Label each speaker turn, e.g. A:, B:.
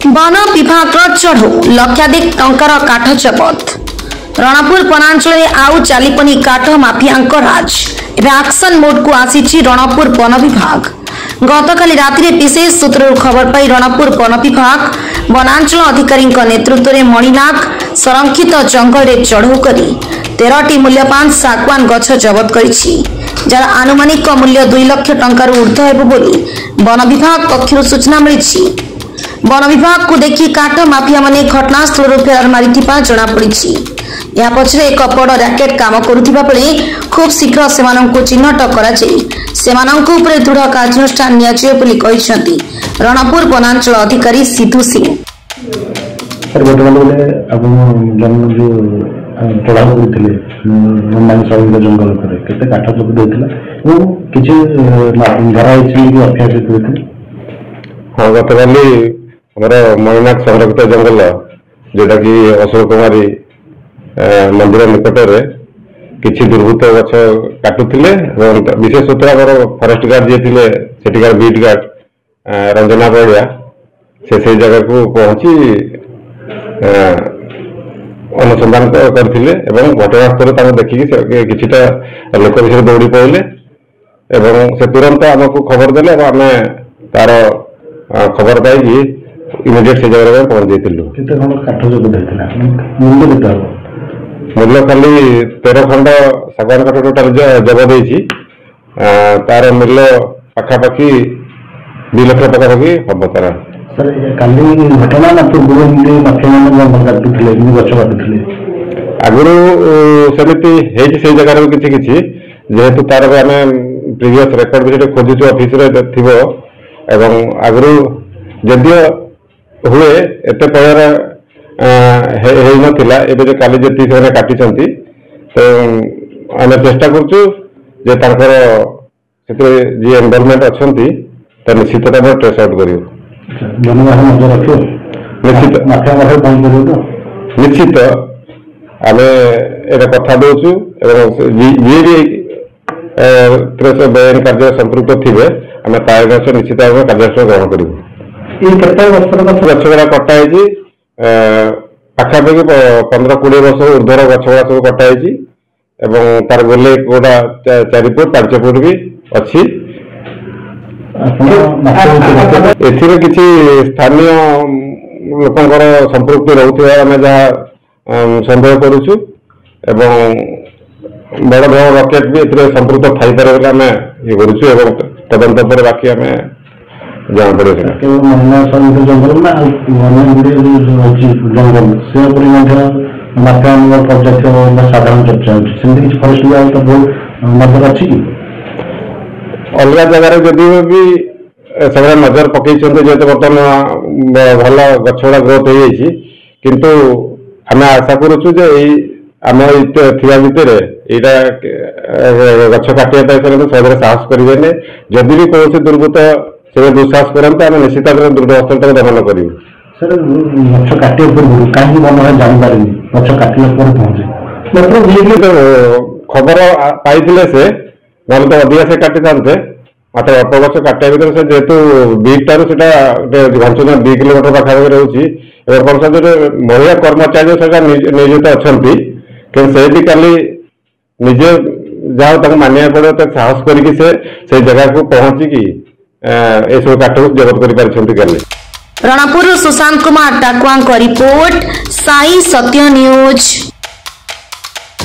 A: One विभाग चढ़ऊ लक्षाधिक टंकार काठ जबत रणपुर वनांचल आउ चालीपनी काठ माफिया राज एक्शन मोड को आसी रणपुर वन विभाग। गतकाली राति विशेष सूत्र खबर पाई रणपुर वन विभाग वनांचल अधिकारी नेतृत्व में मणिनाग संरक्षित जंगल चढ़ऊ कर 13टी मूल्यवान सागवान गछ जबत करिछि, जार आनुमानिक मूल्य 2 लाख टंकार ऊर्ध्व हेबो बोली वन विभाग पक्षरु सूचना मिलिछि। वन विभाग को देखि काठ माफिया माने घटनास्थल फेरार मारिथिबा जणा पड़िछि। या पछरे एक बड़ रैकेट काम करुथिबा बेले खूब शीघ्र सेमानंकु चिन्हट करा जाय सेमानंकु उपरे दृढ़ कार्यानुष्ठान नियाजियो बोली कहिसंती रणपुर वनांचल अधिकारी सिद्धू सिंह।
B: सर बोले अब जंगल जो चढ़ाऊ करथिले नंदानी साउंड जंगल करे केते काठ सब देथिला वो किछि धरा अछि कि अभ्यास करथिले।
C: हां गतकाली हमर मणिनाग संरक्षित जंगल जोटा कि अशोक कुमारी मंदिर निकटरे किसी दुर्बृत्त गछ काटुले विशेष सूत्र फरेस्ट गार्ड जी थे सेठिकार बीट गार्ड रंजना बड़िया से जगह को पहुंची अनुसंधान करथिले एवं घटनास्थल देखिकी किछिटा लोक विषय दौड़ी पड़े एवं से तुरंत आमको खबर देले आम तार खबर पाई इमिडिएट से जगह पहुंच जाइलु। मूल्य खाली 13 खंड सागवान काठ टोटाल जबत होती तार मूल्य पाखापाखि 2 लाख पाखापाखि हम तार।
B: सर काली घटना ना पूर्व
C: आगुरी सेमती से जगार किसी जेहेतु तार आम प्रीवियस रेकर्ड भी खोजुचु ऑफिस थी एवं आगुरी जदियो हुए एत पैर नथिला एबे जो काली जति से काटी तो आम चेष्टा करछु जे तांकर सेते जे इन्वॉल्वमेंट अछंती त निश्चित भाव ट्रेस आउट करियो।
B: जनवाह नजर रखियो
C: निश्चित
B: माफिया माफिया बंद करियो तो
C: निश्चित आम एटा कथा दोछु एवं जे भी ट्रेस बयान कार्य संपृक्त थिबे आम तार से निश्चित भाव कार्यानुष्ठान ग्रहण करियो।
B: ये केते वर्षर
C: गछगड़ा कटा है पाखापाखि 15-20 वर्ष ऊर्धर गछगड़ा सब कटा है तार गोले गोटा 4 फुट 5 फुट भी अच्छी। एथिरे किसी स्थानीय लोकंकर संपृक्ति रहउथिबा आमे जहाँ संदेह करूछु एवं बड़ बड़ रॉकेट भी एथिरे संपृक्त थाई पारे बोले आमे ये करूछु एवं तदंत पर बाकी आमे जान पड़े
B: जंगल ना जंगल से माफिया पर्याप्त साधारण चर्चा होती फरेस्ट विभाग तो बहुत नजर अच्छी
C: अलग जगार जदि भी से नजर पकई जेहेतु बर्तमान भल गछगड़ा ग्रोथ हो किंतु आम आशा करुचु आम थिबा भितर यहाँ गछ काटिया सहज साहस करेंगे जदि भी कौन दुर्बृत्त से दुस्साहस करते आम निश्चित भाव दृढ़ हस्तर दमन करूँ।
B: सर गछ काटे पूर्व कहीं मन जानपारे गछ काटिला पहुंचे
C: खबर पाई से ना तो अधिका से काटी था मात्र अल्प गछ काटिया भर से जेहेतु बीट टारू घंचना 2 किलोमीटर पाखापाखि रोचे महिला कर्मचारी सरकार नियोजित अच्छा कि से भी काली निजे जहाँ मानिया पड़े तो साहस करके से जगह को पहुंचिकी ए सब काठ जबत कर।
A: रणपुर सुशांत कुमार टाकुआ रिपोर्ट साई सत्य न्यूज।